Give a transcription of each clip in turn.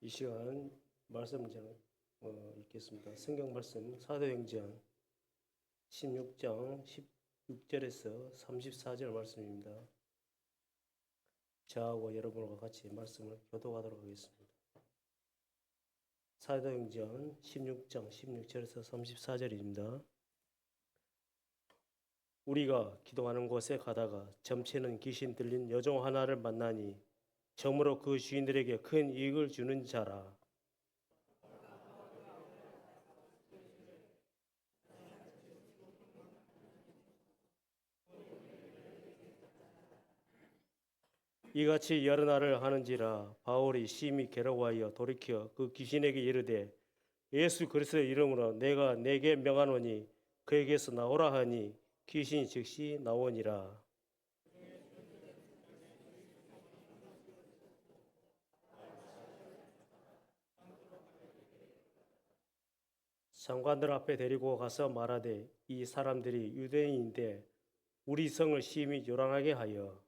이 시간 말씀 제가 읽겠습니다. 성경 말씀 사도행전 16장 16절에서 34절 말씀입니다. 저하고 여러분과 같이 말씀을 교독하도록 하겠습니다. 사도행전 16장 16절에서 34절입니다. 우리가 기도하는 곳에 가다가 점치는 귀신 들린 여종 하나를 만나니 점으로 그 주인들에게 큰 이익을 주는 자라. 이같이 여러 날을 하는지라. 바울이 심히 괴로워하여 돌이켜 그 귀신에게 이르되 예수 그리스도의 이름으로 내가 내게 명하노니 그에게서 나오라 하니 귀신이 즉시 나오니라. 장관들 앞에 데리고 가서 말하되 이 사람들이 유대인인데 우리 성을 심히 요란하게 하여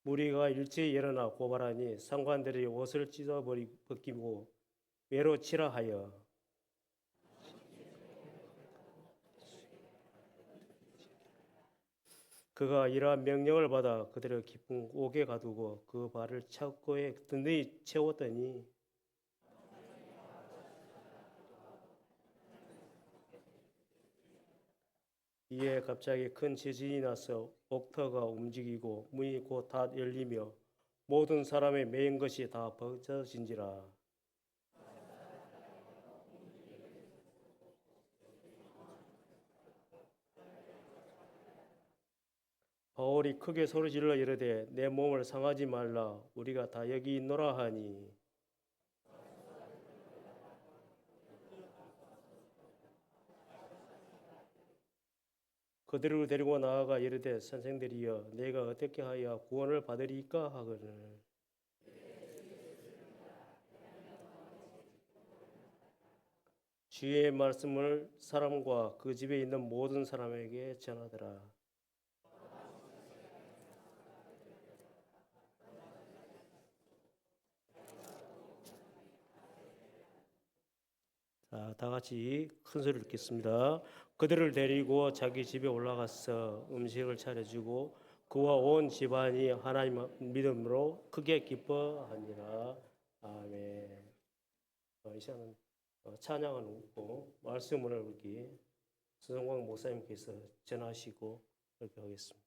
무리가 일제히 일어나 고발하니 상관들이 옷을 벗기고 매로 치라 하여 그가 이러한 명령을 받아 그들을 깊은 옥에 가두고 그 발을 창고에 든든히 채웠더니 이에 갑자기 큰 지진이 나서 옥터가 움직이고 문이 곧 다 열리며 모든 사람의 매인 것이 다 벗어진지라. 바울이 크게 소리질러 이르되 내 몸을 상하지 말라 우리가 다 여기 있노라 하니 그들을 데리고 나아가 이르되 선생들이여 내가 어떻게 하여 구원을 받으리까 하거늘 주의 말씀을 사람과 그 집에 있는 모든 사람에게 전하더라. 자, 다 같이 큰 소리를 읽겠습니다. 그들을 데리고 자기 집에 올라가서 음식을 차려주고 그와 온 집안이 하나님 믿음으로 크게 기뻐하니라. 아멘. 이 시간은 찬양을 웃고 말씀을 우리 서성광 목사님께서 전하시고 그렇게 하겠습니다.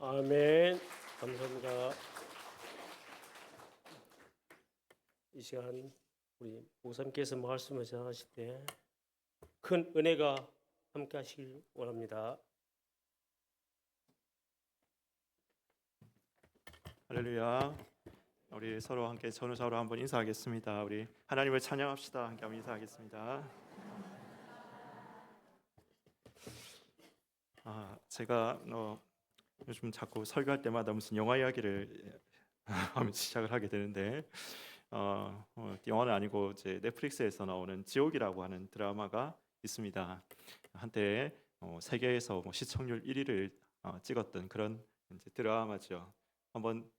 아멘. 감사합니다. 이 시간 우리 목사님께서 말씀을 전하실 때 큰 은혜가 함께 하시길 원합니다. 할렐루야. 우리 서로 함께 전우사로 한번 인사하겠습니다. 우리 하나님을 찬양합시다. 함께 한번 인사하겠습니다. 제가 요즘 자꾸 설교할 때마다 무슨 영화 이야기를 하면 시작을 하게 되는데 영화는 아니고 이제 넷플릭스에서 나오는 지옥이라고 하는 드라마가 있습니다. 한때 세계에서 시청률 1위를 찍었던 그런 이제 드라마죠. 한번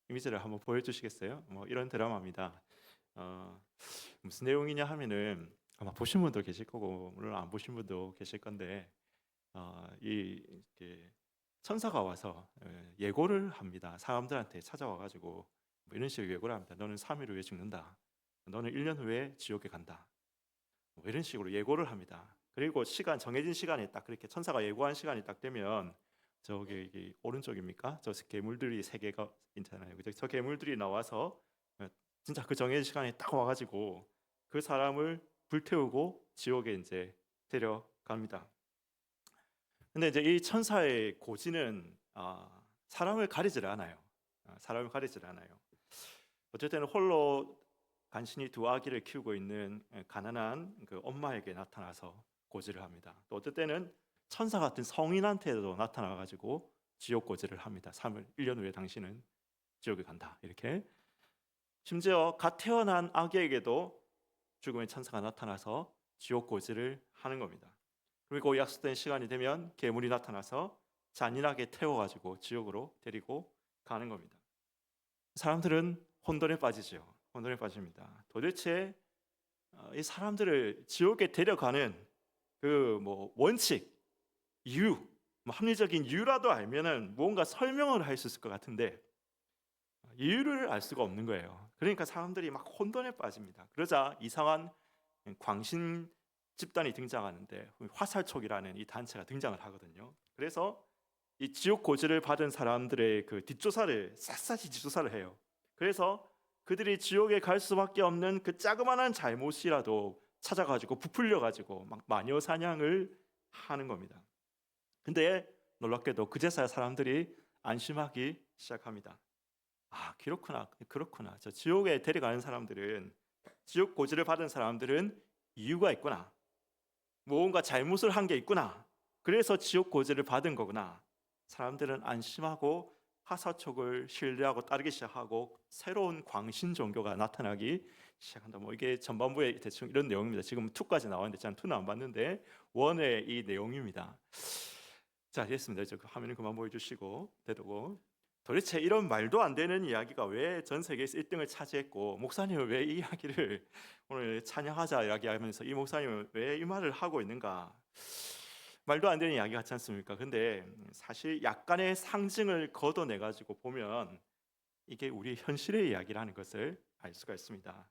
이미지를 한번 보여주시겠어요? 이런 드라마입니다. 무슨 내용이냐 하면은 아마 보신 분도 계실 거고 물론 안 보신 분도 계실 건데 이렇게 천사가 와서 예고를 합니다. 사람들한테 찾아와 가지고 이런 식으로 예고를 합니다. 너는 3일 후에 죽는다. 너는 1년 후에 지옥에 간다. 이런 식으로 예고를 합니다. 그리고 정해진 시간이 딱 그렇게 천사가 예고한 시간이 딱 되면 저기 이게 오른쪽입니까? 저 괴물들이 세 개가 있잖아요. 저 괴물들이 나와서 진짜 그 정해진 시간에 딱 와가지고 그 사람을 불태우고 지옥에 이제 데려갑니다. 근데 이제 이 천사의 고지는 사람을 가리질 않아요. 사람을 가리질 않아요. 어쨌든 홀로 간신히 두 아기를 키우고 있는 가난한 그 엄마에게 나타나서 고지를 합니다. 또 어떨 때는 천사 같은 성인한테도 나타나 가지고 지옥 고지를 합니다. 1년 후에 당신은 지옥에 간다. 이렇게. 심지어 갓 태어난 아기에게도 죽음의 천사가 나타나서 지옥 고지를 하는 겁니다. 그리고 약속된 시간이 되면 괴물이 나타나서 잔인하게 태워가지고 지옥으로 데리고 가는 겁니다. 사람들은 혼돈에 빠지죠. 혼돈에 빠집니다. 도대체 이 사람들을 지옥에 데려가는 그 원칙, 이유, 합리적인 이유라도 알면은 뭔가 설명을 할 수 있을 것 같은데 이유를 알 수가 없는 거예요. 그러니까 사람들이 막 혼돈에 빠집니다. 그러자 이상한 광신 집단이 등장하는데 화살촉이라는 이 단체가 등장을 하거든요. 그래서 이 지옥 고지를 받은 사람들의 그 샅샅이 뒷조사를 해요. 그래서 그들이 지옥에 갈 수밖에 없는 그 자그마한 잘못이라도 찾아가지고 부풀려가지고 막 마녀 사냥을 하는 겁니다. 근데 놀랍게도 그제서야 사람들이 안심하기 시작합니다. 그렇구나. 저 지옥에 데려가는 사람들은, 지옥 고지를 받은 사람들은 이유가 있구나. 뭔가 잘못을 한 게 있구나. 그래서 지옥 고지를 받은 거구나. 사람들은 안심하고 하사촉을 신뢰하고 따르기 시작하고 새로운 광신 종교가 나타나기 시작한다. 이게 전반부에 대충 이런 내용입니다. 지금 2까지 나왔는데 저는 2는 안 봤는데 1의 이 내용입니다. 자, 됐습니다. 이제 화면을 그만 보여주시고 되도록. 도대체 이런 말도 안 되는 이야기가 왜 전 세계에서 1등을 차지했고 목사님은 왜 이 이야기를 오늘 찬양하자 이야기하면서 이 목사님은 왜 이 말을 하고 있는가? 말도 안 되는 이야기 같지 않습니까? 근데 사실 약간의 상징을 걷어내 가지고 보면 이게 우리 현실의 이야기라는 것을 알 수가 있습니다.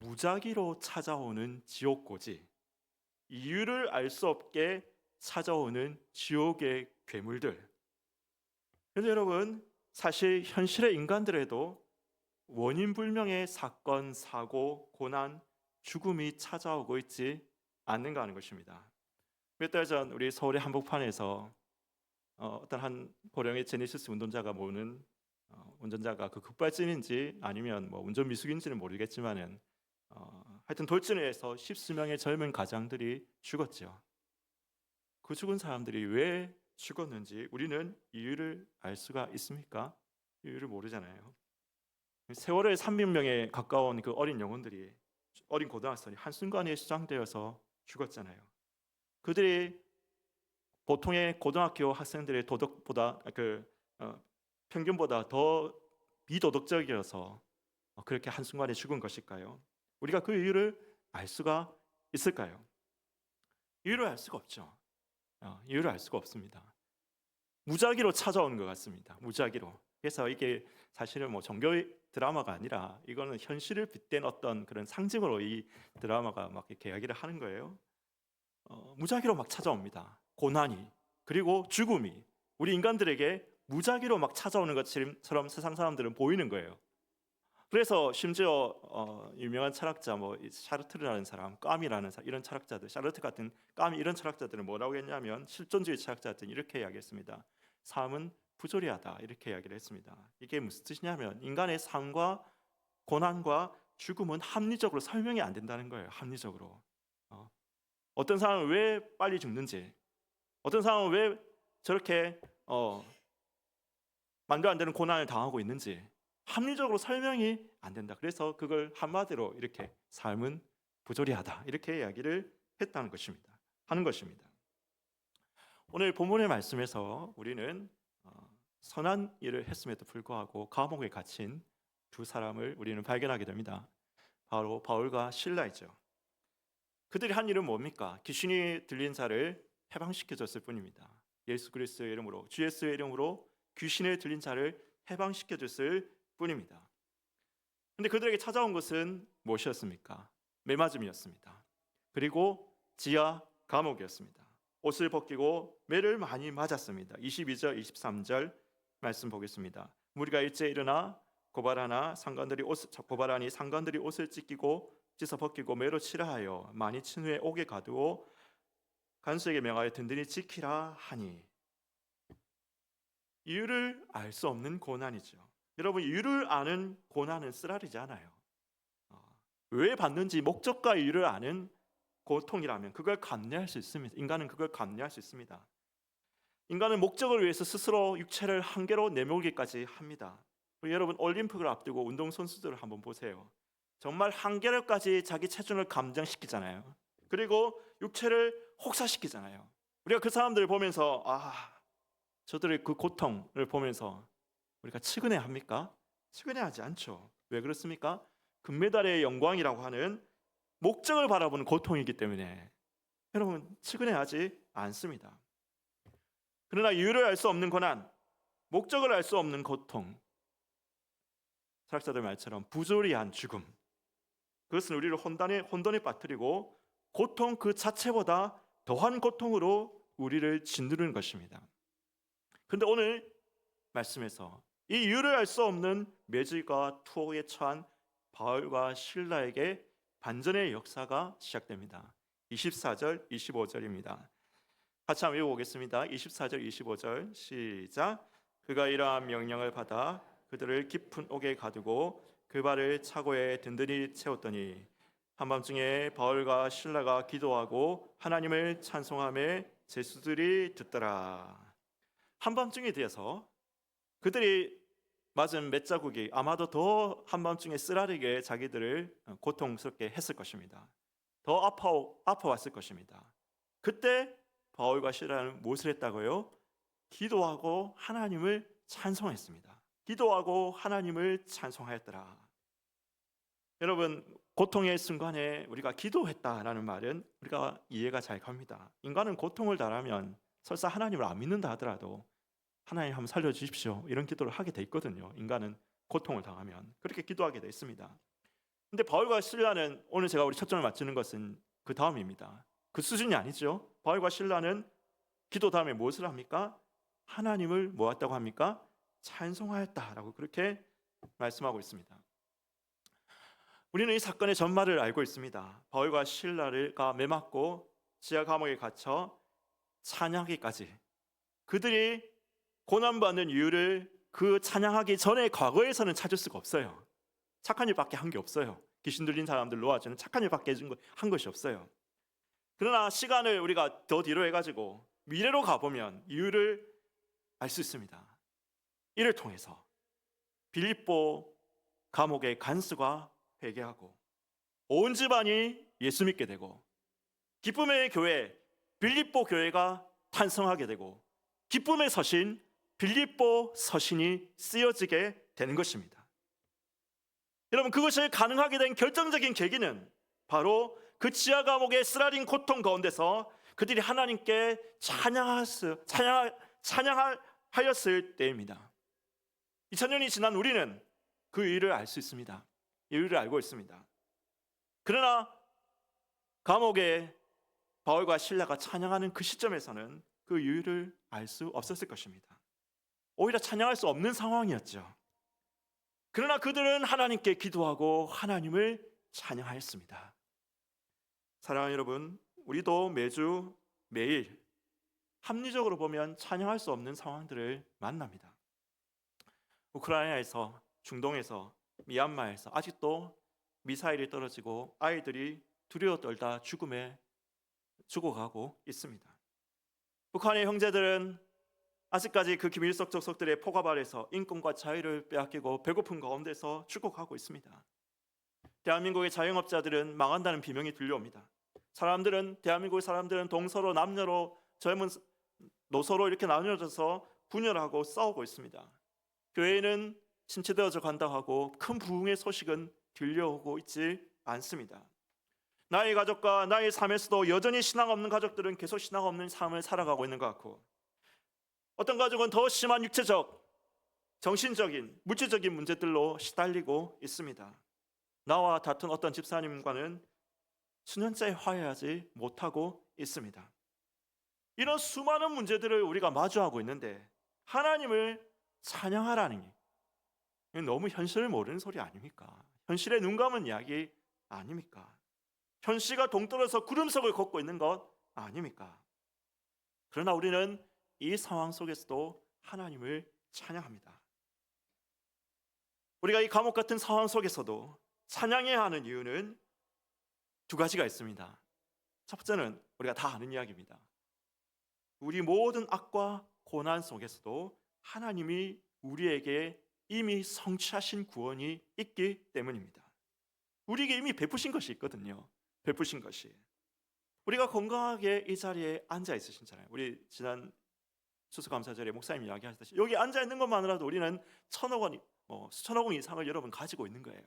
무작위로 찾아오는 지옥 고지, 이유를 알 수 없게 찾아오는 지옥의 괴물들. 그런데 여러분, 사실 현실의 인간들에도 원인 불명의 사건, 사고, 고난, 죽음이 찾아오고 있지 않는가 하는 것입니다. 몇 달 전 우리 서울의 한복판에서 어떤 한 고령의 제네시스 운전자가 모는 운전자가 그 급발진인지 아니면 운전 미숙인지는 모르겠지만은 하여튼 돌진을 해서 십수명의 젊은 가장들이 죽었죠. 그 죽은 사람들이 왜 죽었는지 우리는 이유를 알 수가 있습니까? 이유를 모르잖아요. 세월의 300명에 가까운 그 어린 영혼들이, 어린 고등학생이 한순간에 수장되어서 죽었잖아요. 그들이 보통의 고등학교 학생들의 도덕보다 평균보다 더 비도덕적이어서 그렇게 한순간에 죽은 것일까요? 우리가 그 이유를 알 수가 있을까요? 이유를 알 수가 없죠. 이유를 알 수가 없습니다. 무작위로 찾아오는 것 같습니다. 무작위로. 그래서 이게 사실은 종교의 드라마가 아니라 이거는 현실을 빗댄 어떤 그런 상징으로 이 드라마가 막 이렇게 이야기를 하는 거예요. 무작위로 막 찾아옵니다. 고난이, 그리고 죽음이. 우리 인간들에게 무작위로 막 찾아오는 것처럼 세상 사람들은 보이는 거예요. 그래서 심지어 유명한 철학자 이 샤르트르라는 사람, 까미라는 사람, 이런 철학자들, 샤르트 같은 까미 이런 철학자들은 뭐라고 했냐면 실존주의 철학자들은 이렇게 이야기했습니다. 삶은 부조리하다 이렇게 이야기를 했습니다. 이게 무슨 뜻이냐면 인간의 삶과 고난과 죽음은 합리적으로 설명이 안 된다는 거예요. 합리적으로 어떤 사람은 왜 빨리 죽는지, 어떤 사람은 왜 저렇게 말도 안 되는 고난을 당하고 있는지 합리적으로 설명이 안 된다. 그래서 그걸 한마디로 이렇게 삶은 부조리하다 이렇게 이야기를 했다는 것입니다. 하는 것입니다. 오늘 본문의 말씀에서 우리는 선한 일을 했음에도 불구하고 감옥에 갇힌 두 사람을 우리는 발견하게 됩니다. 바로 바울과 실라이죠. 그들이 한 일은 뭡니까? 귀신이 들린 자를 해방시켜줬을 뿐입니다. 예수 그리스도의 이름으로, 주 예수의 이름으로 귀신에 들린 자를 해방시켜줬을 뿐입니다. 근데 그들에게 찾아온 것은 무엇이었습니까? 매맞음이었습니다. 그리고 지하 감옥이었습니다. 옷을 벗기고 매를 많이 맞았습니다. 22절, 23절 말씀 보겠습니다. 무리가 일제히 일어나 고발하니 상관들이 옷을 찢어 벗기고 매로 치라 하여 많이 친 후에 옥에 가두어 간수에게 명하여 든든히 지키라 하니. 이유를 알 수 없는 고난이죠. 여러분, 이유를 아는 고난은 쓰라리지 않아요. 왜 받는지 목적과 이유를 아는 고통이라면 그걸 감내할 수 있습니다. 인간은 그걸 감내할 수 있습니다. 인간은 목적을 위해서 스스로 육체를 한계로 내몰기까지 합니다. 여러분, 올림픽을 앞두고 운동선수들을 한번 보세요. 정말 한계로까지 자기 체중을 감량시키잖아요. 그리고 육체를 혹사시키잖아요. 우리가 그 사람들을 보면서 저들의 그 고통을 보면서 우리가 측은해합니까? 측은해하지 않죠. 왜 그렇습니까? 금메달의 영광이라고 하는 목적을 바라보는 고통이기 때문에 여러분 측은해하지 않습니다. 그러나 이유를 알 수 없는 고난, 목적을 알 수 없는 고통, 철학자들 말처럼 부조리한 죽음, 그것은 우리를 혼돈에 빠뜨리고 고통 그 자체보다 더한 고통으로 우리를 짓누르는 것입니다. 그런데 오늘 말씀에서 이 이유를 알 수 없는 매질과 투옥에 처한 바울과 실라에게 반전의 역사가 시작됩니다. 24절, 25절입니다. 같이 한번 읽어보겠습니다. 24절, 25절 시작. 그가 이러한 명령을 받아 그들을 깊은 옥에 가두고 그 발을 차고에 든든히 채웠더니 한밤중에 바울과 실라가 기도하고 하나님을 찬송하며 제수들이 듣더라. 한밤중에 되어서 그들이 맞은 맷자국이 아마도 더 한밤중에 쓰라리게 자기들을 고통스럽게 했을 것입니다. 더 아파왔을 것입니다. 그때 바울과 실라는 무엇을 했다고요? 기도하고 하나님을 찬송했습니다. 기도하고 하나님을 찬송하였더라. 여러분, 고통의 순간에 우리가 기도했다라는 말은 우리가 이해가 잘 갑니다. 인간은 고통을 당하면 설사 하나님을 안 믿는다 하더라도 하나님 한번 살려주십시오 이런 기도를 하게 돼 있거든요. 인간은 고통을 당하면 그렇게 기도하게 돼 있습니다. 근데 바울과 실라는 오늘 제가 우리 초점을 맞추는 것은 그 다음입니다. 그 수준이 아니죠. 바울과 실라는 기도 다음에 무엇을 합니까? 하나님을 뭐했다고 합니까? 찬송하였다라고 그렇게 말씀하고 있습니다. 우리는 이 사건의 전말을 알고 있습니다. 바울과 실라가 매맞고 지하 감옥에 갇혀 찬양하기까지, 그들이 고난받는 이유를 그 찬양하기 전에 과거에서는 찾을 수가 없어요. 착한 일밖에 한 게 없어요. 귀신 들린 사람들 놓아주는 착한 일밖에 한 것이 없어요. 그러나 시간을 우리가 더 뒤로 해가지고 미래로 가보면 이유를 알 수 있습니다. 이를 통해서 빌립보 감옥의 간수가 회개하고 온 집안이 예수 믿게 되고 기쁨의 교회 빌립보 교회가 탄성하게 되고 기쁨의 서신 빌립보 서신이 쓰여지게 되는 것입니다. 여러분, 그것이 가능하게 된 결정적인 계기는 바로 그 지하 감옥의 쓰라린 고통 가운데서 그들이 하나님께 찬양하였을 때입니다. 2000년이 지난 우리는 그 이유를 알 수 있습니다. 이유를 알고 있습니다. 그러나 감옥에 바울과 실라가 찬양하는 그 시점에서는 그 이유를 알 수 없었을 것입니다. 오히려 찬양할 수 없는 상황이었죠. 그러나 그들은 하나님께 기도하고 하나님을 찬양하였습니다. 사랑하는 여러분, 우리도 매주 매일 합리적으로 보면 찬양할 수 없는 상황들을 만납니다. 우크라이나에서, 중동에서, 미얀마에서 아직도 미사일이 떨어지고 아이들이 두려워 떨다 죽음에 죽어가고 있습니다. 북한의 형제들은 아직까지 그 김일성 족속들의 포갑 아래서 인권과 자유를 빼앗기고 배고픈 가운데서 죽어가고 있습니다. 대한민국의 자영업자들은 망한다는 비명이 들려옵니다. 대한민국의 사람들은 동서로 남녀로 젊은 노소로 이렇게 나뉘어져서 분열하고 싸우고 있습니다. 교회는 침체되어져 간다고 하고 큰 부흥의 소식은 들려오고 있지 않습니다. 나의 가족과 나의 삶에서도 여전히 신앙 없는 가족들은 계속 신앙 없는 삶을 살아가고 있는 것 같고, 어떤 가족은 더 심한 육체적, 정신적인, 물질적인 문제들로 시달리고 있습니다. 나와 다툰 어떤 집사님과는 수년째 화해하지 못하고 있습니다. 이런 수많은 문제들을 우리가 마주하고 있는데 하나님을 찬양하라는 게 너무 현실을 모르는 소리 아닙니까? 현실에 눈 감은 이야기 아닙니까? 현실과 동떨어서 구름 속을 걷고 있는 것 아닙니까? 그러나 우리는 이 상황 속에서도 하나님을 찬양합니다. 우리가 이 감옥 같은 상황 속에서도 찬양해야 하는 이유는 두 가지가 있습니다. 첫 번째는 우리가 다 아는 이야기입니다. 우리 모든 악과 고난 속에서도 하나님이 우리에게 이미 성취하신 구원이 있기 때문입니다. 우리에게 이미 베푸신 것이 있거든요. 베푸신 것이. 우리가 건강하게 이 자리에 앉아 있으신잖아요. 우리 지난 추수감사절에 목사님 이야기하셨듯이 여기 앉아 있는 것만으로도 우리는 천억 원, 수천억 원 이상을 여러분 가지고 있는 거예요.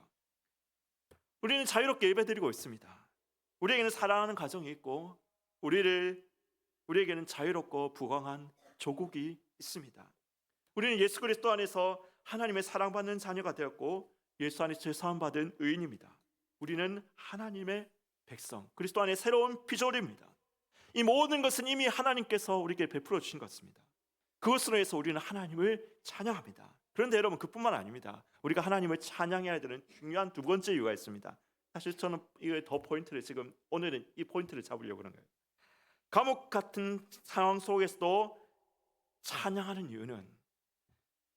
우리는 자유롭게 예배드리고 있습니다. 우리에게는 사랑하는 가정이 있고 우리에게는 자유롭고 부강한 조국이 있습니다. 우리는 예수 그리스도 안에서 하나님의 사랑받는 자녀가 되었고 예수 안에서 죄사함받은 의인입니다. 우리는 하나님의 백성, 그리스도 안에 새로운 피조물입니다. 이 모든 것은 이미 하나님께서 우리에게 베풀어 주신 것입니다. 그것으로 해서 우리는 하나님을 찬양합니다. 그런데 여러분, 그뿐만 아닙니다. 우리가 하나님을 찬양해야 되는 중요한 두 번째 이유가 있습니다. 사실 저는 이거 더 포인트를 지금 오늘은 이 포인트를 잡으려고 그런 거예요. 감옥 같은 상황 속에서도 찬양하는 이유는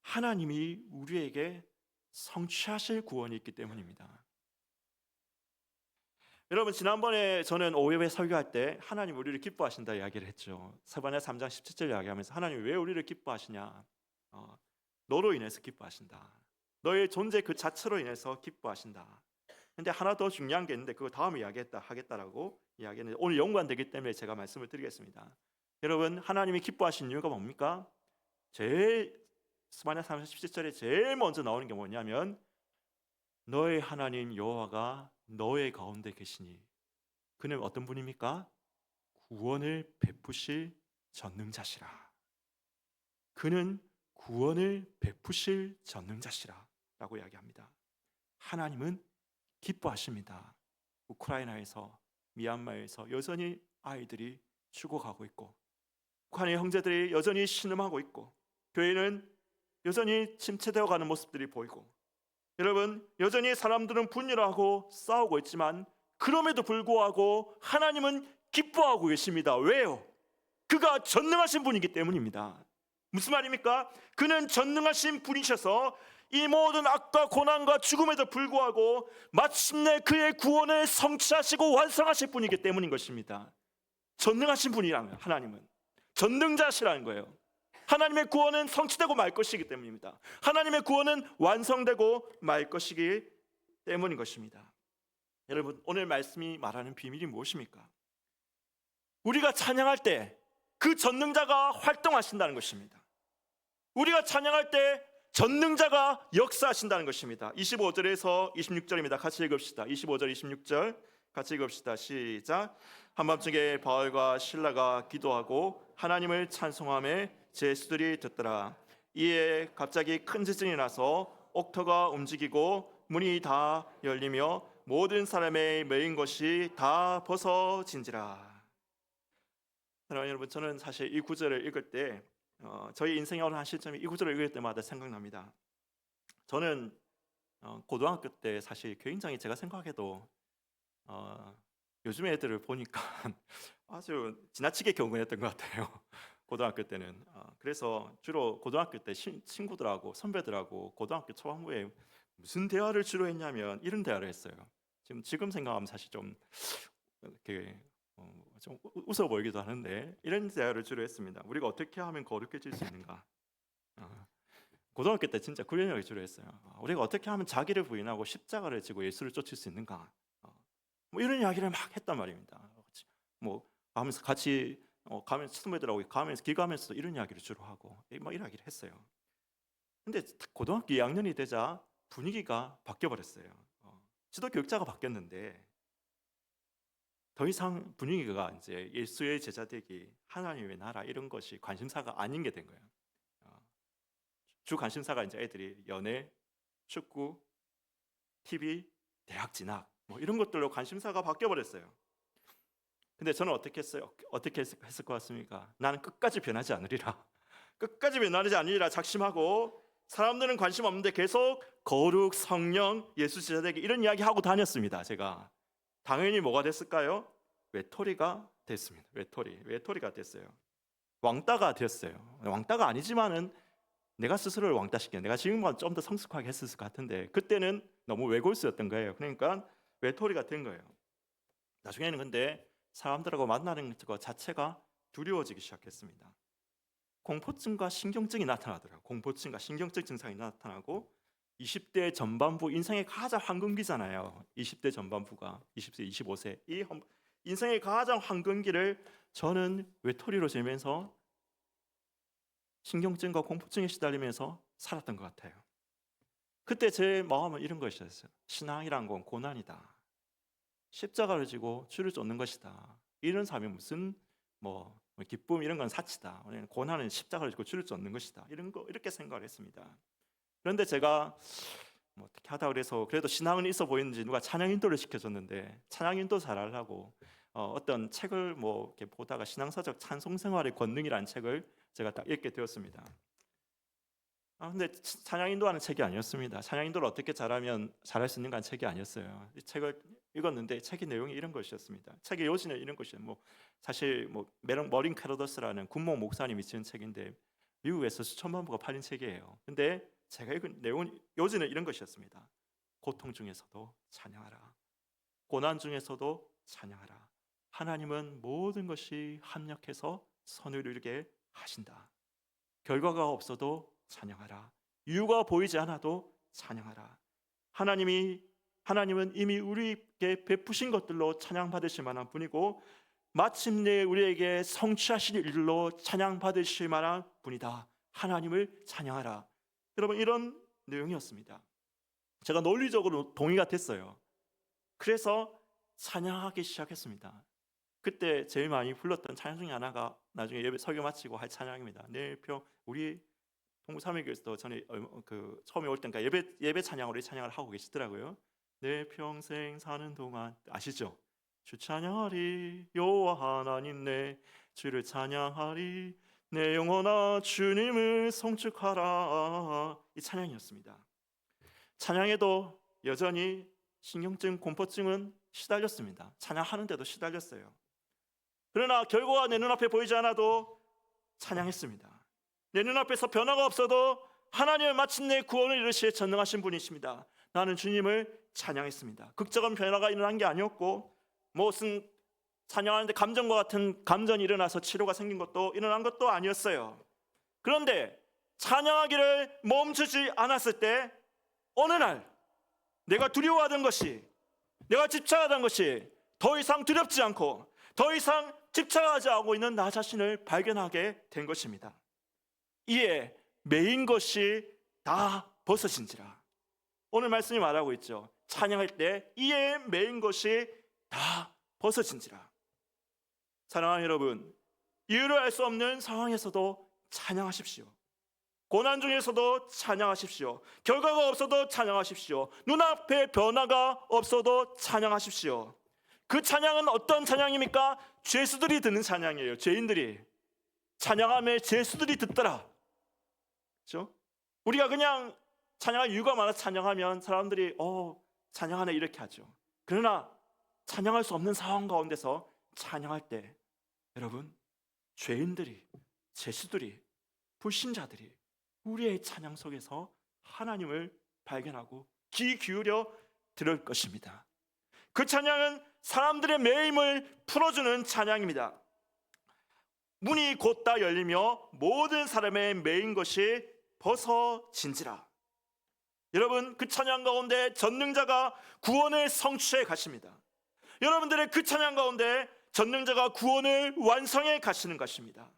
하나님이 우리에게 성취하실 구원이 있기 때문입니다. 여러분, 지난번에 저는 오후에 설교할 때 하나님 우리를 기뻐하신다 이야기를 했죠. 스바냐 3장 17절 이야기하면서 하나님이 왜 우리를 기뻐하시냐? 너로 인해서 기뻐하신다. 너의 존재 그 자체로 인해서 기뻐하신다. 근데 하나 더 중요한 게 있는데 그거 다음에 하겠다라고 이야기했는데 오늘 연관되기 때문에 제가 말씀을 드리겠습니다. 여러분, 하나님이 기뻐하신 이유가 뭡니까? 스바냐 3장 17절에 제일 먼저 나오는 게 뭐냐면 너의 하나님 여호와가 너의 가운데 계시니 그는 어떤 분입니까? 구원을 베푸실 전능자시라. 그는 구원을 베푸실 전능자시라 라고 이야기합니다. 하나님은 기뻐하십니다. 우크라이나에서, 미얀마에서 여전히 아이들이 죽어가고 있고 북한의 형제들이 여전히 신음하고 있고 교회는 여전히 침체되어 가는 모습들이 보이고, 여러분, 여전히 사람들은 분열하고 싸우고 있지만 그럼에도 불구하고 하나님은 기뻐하고 계십니다. 왜요? 그가 전능하신 분이기 때문입니다. 무슨 말입니까? 그는 전능하신 분이셔서 이 모든 악과 고난과 죽음에도 불구하고 마침내 그의 구원을 성취하시고 완성하실 분이기 때문인 것입니다. 전능하신 분이라는 하나님은 전능자시라는 거예요. 하나님의 구원은 성취되고 말 것이기 때문입니다. 하나님의 구원은 완성되고 말 것이기 때문인 것입니다. 여러분, 오늘 말씀이 말하는 비밀이 무엇입니까? 우리가 찬양할 때 그 전능자가 활동하신다는 것입니다. 우리가 찬양할 때 전능자가 역사하신다는 것입니다. 25절에서 26절입니다. 같이 읽읍시다. 25절 26절 같이 읽읍시다. 시작. 한밤중에 바울과 실라가 기도하고 하나님을 찬송하며 제수들이 듣더라. 이에 갑자기 큰 지진이 나서 옥토가 움직이고 문이 다 열리며 모든 사람의 매인 것이 다 벗어진지라. 사랑하는 여러분, 저는 사실 이 구절을 읽을 때 저희 인생의 어느 한 시점에 이 구절을 읽을 때마다 생각납니다. 저는 고등학교 때 사실 굉장히 제가 생각해도 요즘 애들을 보니까 아주 지나치게 경건했던 것 같아요. 고등학교 때는 그래서 주로 고등학교 때 친구들하고 선배들하고 고등학교 초반부에 무슨 대화를 주로 했냐면 이런 대화를 했어요. 지금 생각하면 사실 좀 이렇게 좀 웃어 보이기도 하는데 이런 대화를 주로 했습니다. 우리가 어떻게 하면 거룩해질 수 있는가? 고등학교 때 진짜 그런 이야기 주로 했어요. 우리가 어떻게 하면 자기를 부인하고 십자가를 지고 예수를 쫓을 수 있는가? 뭐 이런 이야기를 막 했단 말입니다. 뭐 가면서 같이 가면서 선배들하고 가면서 길 가면서 이런 이야기를 주로 하고 뭐 이런 이야기를 했어요. 근데 고등학교 2학년이 되자 분위기가 바뀌어 버렸어요. 지도 교육자가 바뀌었는데 더 이상 분위기가 이제 예수의 제자 되기, 하나님의 나라 이런 것이 관심사가 아닌 게 된 거예요. 주 관심사가 이제 애들이 연애, 축구, TV, 대학 진학 뭐 이런 것들로 관심사가 바뀌어 버렸어요. 근데 저는 어떻게 했어요? 어떻게 했을 것 같습니까? 나는 끝까지 변하지 않으리라. 끝까지 변하지 않으리라 작심하고 사람들은 관심 없는데 계속 거룩, 성령, 예수 제자 되기 이런 이야기 하고 다녔습니다. 제가 당연히 뭐가 됐을까요? 외톨이가 됐습니다. 외톨이가 됐어요. 왕따가 됐어요. 왕따가 아니지만은 내가 스스로를 왕따시켜 내가 지금보다 좀 더 성숙하게 했을 것 같은데 그때는 너무 외골수였던 거예요. 그러니까 외톨이가 된 거예요. 나중에는 근데 사람들하고 만나는 것 자체가 두려워지기 시작했습니다. 공포증과 신경증이 나타나더라고요. 공포증과 신경증 증상이 나타나고 20대 전반부 인생의 가장 황금기잖아요. 20대 전반부가 20세, 25세 이 인생의 가장 황금기를 저는 외톨이로 지내면서 신경증과 공포증에 시달리면서 살았던 것 같아요. 그때 제 마음은 이런 것이었어요. 신앙이란 건 고난이다. 십자가를 지고 주를 쫓는 것이다. 이런 삶이 무슨 뭐 기쁨 이런 건 사치다. 고난은 십자가를 지고 주를 쫓는 것이다. 이렇게 생각을 했습니다. 그런데 제가 뭐 어떻게 하다 그래서 그래도 신앙은 있어 보이는지 누가 찬양 인도를 시켜줬는데 찬양 인도 잘하려고 어떤 책을 뭐 이렇게 보다가 신앙사적 찬송 생활의 권능이라는 책을 제가 딱 읽게 되었습니다. 근데 찬양 인도하는 책이 아니었습니다. 찬양 인도를 어떻게 잘하면 잘할 수 있는가 하는 책이 아니었어요. 이 책을 읽었는데 책의 내용이 이런 것이었습니다. 책의 요지는 이런 것이에요. 뭐 사실 뭐 머린 캐러더스라는 군목 목사님이 지은 책인데 미국에서 수천만 부가 팔린 책이에요. 근데 제가 읽은 내용 요지는 이런 것이었습니다. 고통 중에서도 찬양하라. 고난 중에서도 찬양하라. 하나님은 모든 것이 합력해서 선을 이루게 하신다. 결과가 없어도 찬양하라. 이유가 보이지 않아도 찬양하라. 하나님은 이미 우리에게 베푸신 것들로 찬양받으실 만한 분이고 마침내 우리에게 성취하실 일로 찬양받으실 만한 분이다. 하나님을 찬양하라. 여러분 이런 내용이었습니다. 제가 논리적으로 동의가 됐어요. 그래서 찬양하기 시작했습니다. 그때 제일 많이 불렀던 찬양 중에 하나가 나중에 예배 설교 마치고 할 찬양입니다. 우리 동부삼위교회에서도 전에 처음에 올 때니까 예배 찬양으로 찬양을 하고 계시더라고요. 내 평생 사는 동안 아시죠? 주 찬양하리 여호와 하나님 내 주를 찬양하리 내 영혼아 주님을 송축하라. 이 찬양이었습니다. 찬양에도 여전히 신경증, 공포증은 시달렸습니다. 찬양하는데도 시달렸어요. 그러나 결과가 내 눈앞에 보이지 않아도 찬양했습니다. 내 눈앞에서 변화가 없어도 하나님은 마침내 구원을 이루시에 전능하신 분이십니다. 나는 주님을 찬양했습니다. 극적인 변화가 일어난 게 아니었고 무슨 찬양하는데 감정과 같은 감전이 일어나서 치료가 생긴 것도 일어난 것도 아니었어요. 그런데 찬양하기를 멈추지 않았을 때 어느 날 내가 두려워하던 것이 내가 집착하던 것이 더 이상 두렵지 않고 더 이상 집착하지 않고 있는 나 자신을 발견하게 된 것입니다. 이에 매인 것이 다 벗어진지라. 오늘 말씀이 말하고 있죠. 찬양할 때 이에 매인 것이 다 벗어진지라. 사랑하는 여러분, 이유를 알 수 없는 상황에서도 찬양하십시오. 고난 중에서도 찬양하십시오. 결과가 없어도 찬양하십시오. 눈앞에 변화가 없어도 찬양하십시오. 그 찬양은 어떤 찬양입니까? 죄수들이 듣는 찬양이에요. 죄인들이 찬양함에 죄수들이 듣더라. 그렇죠? 우리가 그냥 찬양할 이유가 많아서 찬양하면 사람들이 찬양하네 이렇게 하죠. 그러나 찬양할 수 없는 상황 가운데서 찬양할 때 여러분, 죄인들이, 죄수들이, 불신자들이 우리의 찬양 속에서 하나님을 발견하고 귀 기울여 들을 것입니다. 그 찬양은 사람들의 매임을 풀어주는 찬양입니다. 문이 곧다 열리며 모든 사람의 매인 것이 벗어진지라. 여러분, 그 찬양 가운데 전능자가 구원을 성취해 가십니다. 여러분들의 그 찬양 가운데 전능자가 구원을 완성해 가시는 것입니다.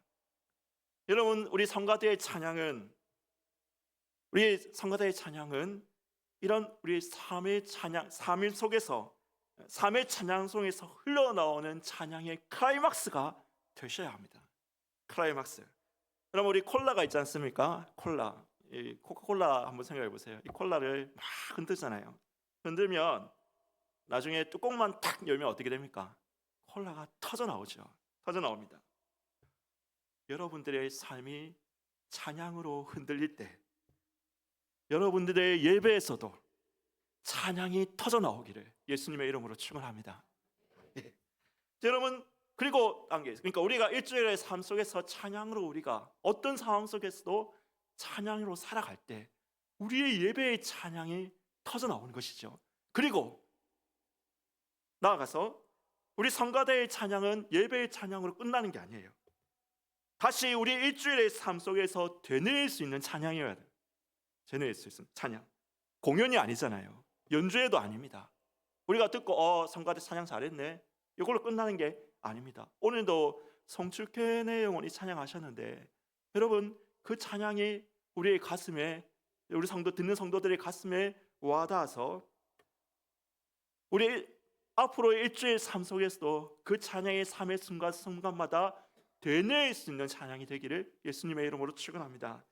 여러분, 우리 성가대의 찬양은 이런 우리 삶의 찬양, 삶 속에서 삶의 찬양 속에서 흘러나오는 찬양의 클라이막스가 되셔야 합니다. 클라이막스. 여러분, 우리 콜라가 있지 않습니까? 콜라. 이 코카콜라 한번 생각해 보세요. 이 콜라를 막 흔들잖아요. 흔들면 나중에 뚜껑만 탁 열면 어떻게 됩니까? 콜라가 터져 나오죠. 터져 나옵니다. 여러분들의 삶이 찬양으로 흔들릴 때 여러분들의 예배에서도 찬양이 터져 나오기를 예수님의 이름으로 축원합니다. 여러분, 그리고 그러니까 우리가 일주일의 삶 속에서 찬양으로 우리가 어떤 상황 속에서도 찬양으로 살아갈 때 우리의 예배의 찬양이 터져 나오는 것이죠. 그리고 나아가서 우리 성가대의 찬양은 예배의 찬양으로 끝나는 게 아니에요. 다시 우리 일주일의 삶 속에서 되뇌일 수 있는 찬양이어야 돼요. 되뇌일 수 있는 찬양. 공연이 아니잖아요. 연주회도 아닙니다. 우리가 듣고 성가대 찬양 잘했네, 이걸로 끝나는 게 아닙니다. 오늘도 송축회 내 영혼이 찬양하셨는데 여러분, 그 찬양이 우리의 가슴에, 우리 성도 듣는 성도들의 가슴에 와닿아서 우리 앞으로 일주일 삶 속에서도 그 찬양의 삶의 순간순간마다 되뇌일 수 있는 찬양이 되기를 예수님의 이름으로 축원합니다.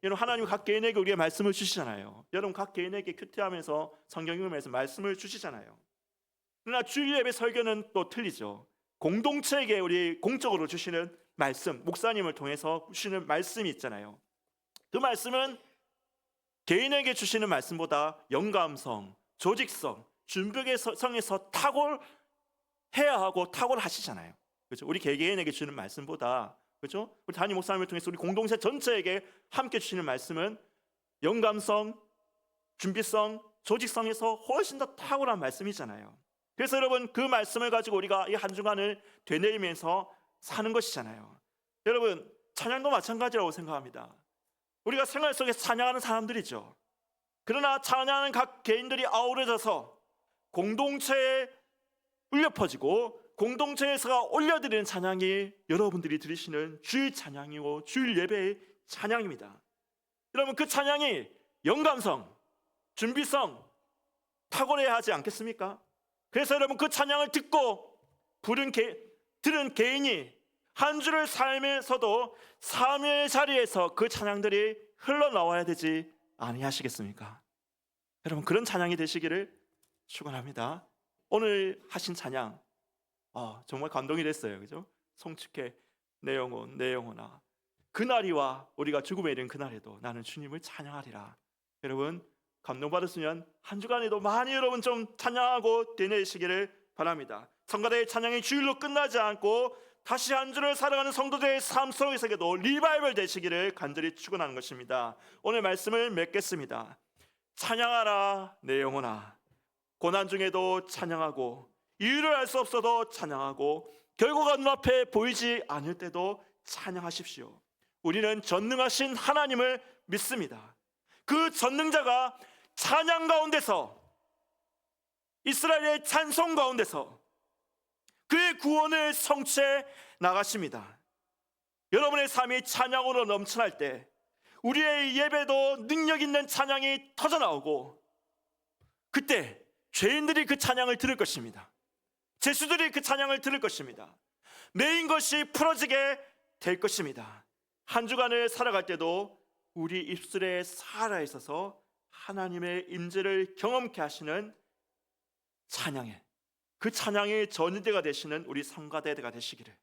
여러분, 하나님 각 개인에게 우리의 말씀을 주시잖아요. 여러분, 각 개인에게 큐티하면서 성경 읽으면서 말씀을 주시잖아요. 그러나 주일 예배 설교는 또 틀리죠. 공동체에게 우리 공적으로 주시는 말씀, 목사님을 통해서 주시는 말씀이 있잖아요. 그 말씀은 개인에게 주시는 말씀보다 영감성, 조직성, 준비성에서 탁월해야 하고 탁월하시잖아요. 그렇죠? 우리 개개인에게 주는 말씀보다, 그렇죠? 우리 담임 목사님을 통해서 우리 공동체 전체에게 함께 주시는 말씀은 영감성, 준비성, 조직성에서 훨씬 더 탁월한 말씀이잖아요. 그래서 여러분, 그 말씀을 가지고 우리가 이 한 주간을 되뇌이면서 사는 것이잖아요. 여러분, 찬양도 마찬가지라고 생각합니다. 우리가 생활 속에서 찬양하는 사람들이죠. 그러나 찬양하는 각 개인들이 아우러져서 공동체에 울려 퍼지고 공동체에서 올려드리는 찬양이 여러분들이 들으시는 주일 찬양이고 주일 예배의 찬양입니다. 여러분, 그 찬양이 영감성, 준비성 탁월해야 하지 않겠습니까? 그래서 여러분, 그 찬양을 듣고 들은 개인이 한 주를 살면서도 삶의 자리에서 그 찬양들이 흘러나와야 되지 아니하시겠습니까? 여러분, 그런 찬양이 되시기를 축원합니다. 오늘 하신 찬양 정말 감동이 됐어요. 그죠? 송축회 내 영혼 내 영혼아, 그날이와 우리가 죽음에 이른 그날에도 나는 주님을 찬양하리라. 여러분, 감동받으시면 한 주간에도 많이 여러분 좀 찬양하고 되뇌시기를 바랍니다. 성가대의 찬양이 주일로 끝나지 않고 다시 한 주를 살아가는 성도들의 삶 속에서도 리바이벌 되시기를 간절히 축원하는 것입니다. 오늘 말씀을 맺겠습니다. 찬양하라 내 영혼아, 고난 중에도 찬양하고 이유를 알 수 없어도 찬양하고 결과가 눈앞에 보이지 않을 때도 찬양하십시오. 우리는 전능하신 하나님을 믿습니다. 그 전능자가 찬양 가운데서, 이스라엘의 찬송 가운데서 그의 구원을 성취해 나가십니다. 여러분의 삶이 찬양으로 넘쳐날 때 우리의 예배도 능력 있는 찬양이 터져나오고, 그때 죄인들이 그 찬양을 들을 것입니다. 죄수들이 그 찬양을 들을 것입니다. 매인 것이 풀어지게 될 것입니다. 한 주간을 살아갈 때도 우리 입술에 살아 있어서 하나님의 임재를 경험케 하시는 찬양에, 그 찬양의 전대가 되시는 우리 성가대가 되시기를,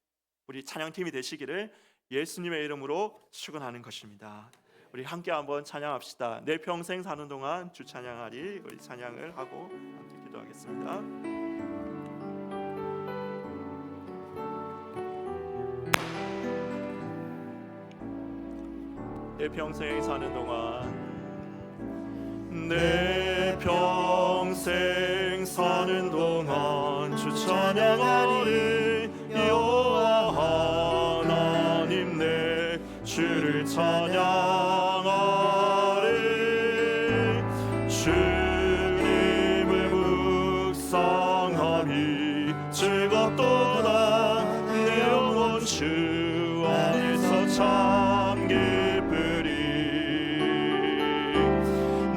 우리 찬양팀이 되시기를 예수님의 이름으로 축원하는 것입니다. 우리 함께 한번 찬양합시다. 내 평생 사는 동안 주 찬양하리. 우리 찬양을 하고 함께 기도하겠습니다. 내 평생 사는 동안, 내 평생 사는 동안 주 찬양하리. 여호와 하나님 내 주를 찬양하리. 주님을 묵상함이 즐겁도다. 내 영혼 주 안에서 참 기쁘리.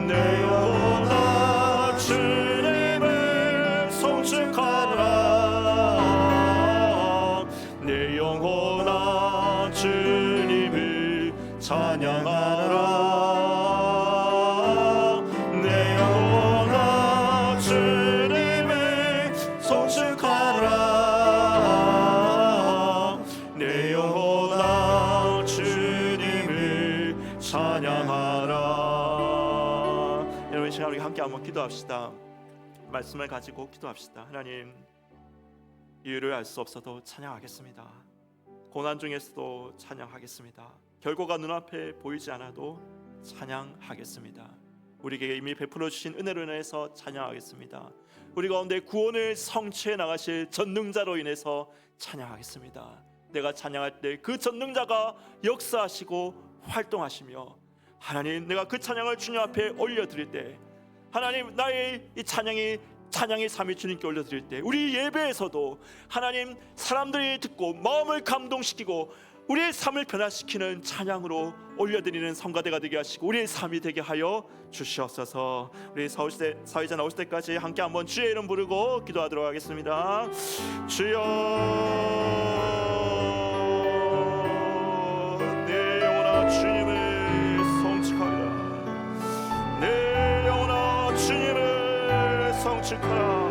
내 영혼아 주님을 송축하라. 내 영혼아 주님을 찬양하라. 내 영혼아 주님을 송축하라. 내 영혼아 주님을 찬양하라. 여러분, 이 시간 우리 함께 한번 기도합시다. 말씀을 가지고 기도합시다. 하나님, 이유를 알 수 없어도 찬양하겠습니다. 고난 중에서도 찬양하겠습니다. 결과가 눈앞에 보이지 않아도 찬양하겠습니다. 우리에게 이미 베풀어 주신 은혜로 인해서 찬양하겠습니다. 우리 가운데 구원을 성취해 나가실 전능자로 인해서 찬양하겠습니다. 내가 찬양할 때 그 전능자가 역사하시고 활동하시며, 하나님, 내가 그 찬양을 주님 앞에 올려드릴 때, 하나님, 나의 이 찬양의 삶이 주님께 올려드릴 때, 우리 예배에서도 하나님, 사람들이 듣고 마음을 감동시키고 우리의 삶을 변화시키는 찬양으로 올려드리는 성가대가 되게 하시고 우리의 삶이 되게 하여 주시옵소서. 우리 사회자 나오실 때까지 함께 한번 주의 이름 부르고 기도하도록 하겠습니다. 주여, 내 영혼아 주님을 성축하라. 내 영혼아 주님을 성축하라.